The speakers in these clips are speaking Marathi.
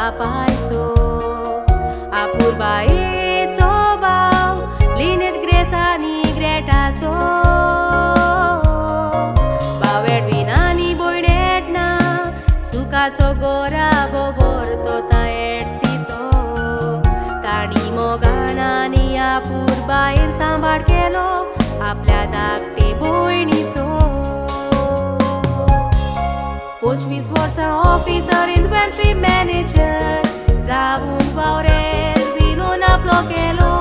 पापायचो आपुरबायेचो भाव लिनेट ग्रेस आनी ग्रेटाचो बावेट बीन आनी बोयडेट ना सुखाचो गोरा बोबोर तोता एडसीचो ताणी मोगान आनी आपुरबायेन सांबाळ केलो आपल्या धाकटे भयणीचो 25 वर्सां ऑफिसर इन्वेंटरी मॅनेजर जावून वावरेर विनून आपलो केलो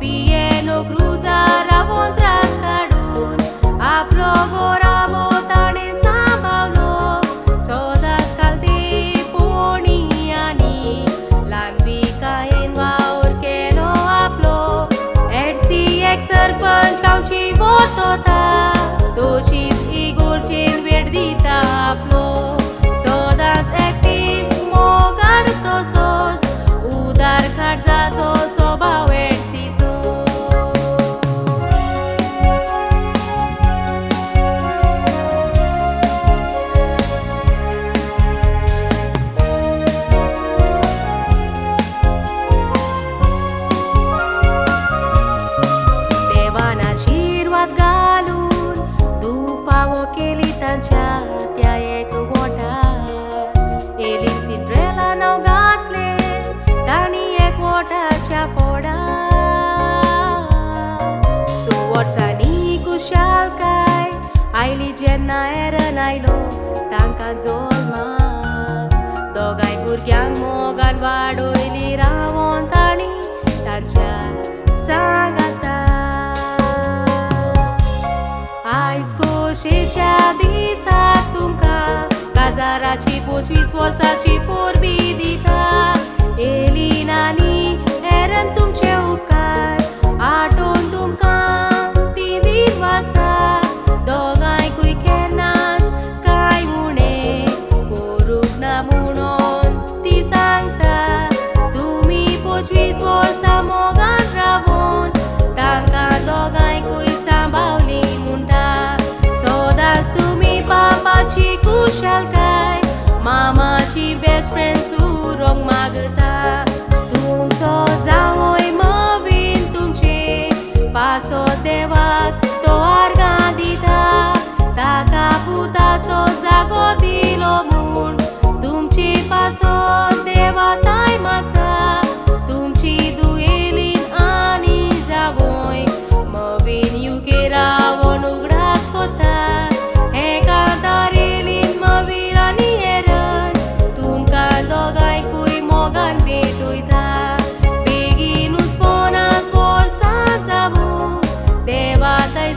पिएनो क्रुजार रावून त्रास काडून आपलो गोराबो ताणें सांबाळलो सदांच घालती पोणी आनी ल्हान बिकायेन वावर केलो आपलो एडसी एक सरपंच गांवची वोतोता तोशीच इगोर्चेर वेट दिता आपलो सदांच एक्टीव मोगान तसोच उदार काळजाचो स्वभाव एडसीचो देवान आशीर्वाद घालून तूं फावो केली तांच्या त्या एक वोटार एलीन सिंड्रेला नांव घातलें तांणी एक वोटाच्या फोडार 6 वर्सांनी खुशालकाय आयली जेन्ना एरन आयलो तांकां जल्माक दोगांय भुरग्यांक मोगान वाडयली रावोन तांणी तांच्या सांगाता आयज खोशेच्या दिसाक तुमकां काजाराची 25 वर्साची पोरबी दिता एलीन आनी एरन तुमचे उपकार आठोवन तुमकां 3 दीस वाजता दोगांयकूय केन्नाच कांय उणें करूंक ना म्हणून ती सांगता तुमी 25 वर्सां मोगान रावून तांकां दोगांयकूय सांबाळली म्हणटा सदांच तुमी पापाची खुशालकाय मामाची बेस्ट फ्रेंड सुरोंक मागता तुमचो जावोय मवीन तुमचे पासो देवाक तो आर्गां दिता ताका पुताचो जागो दिलो म्हूण तुमची पासो देवाताय मागता तुमची दुयेलीन आनी जावोय मवीन युगे रावोन उगडास कोता हे कांतार एलीन मवीन आनी एरन तुमकां दोगांयकूय मोगान भेटयता बेगीनूच 50 वर्सां जावूं देवा थंय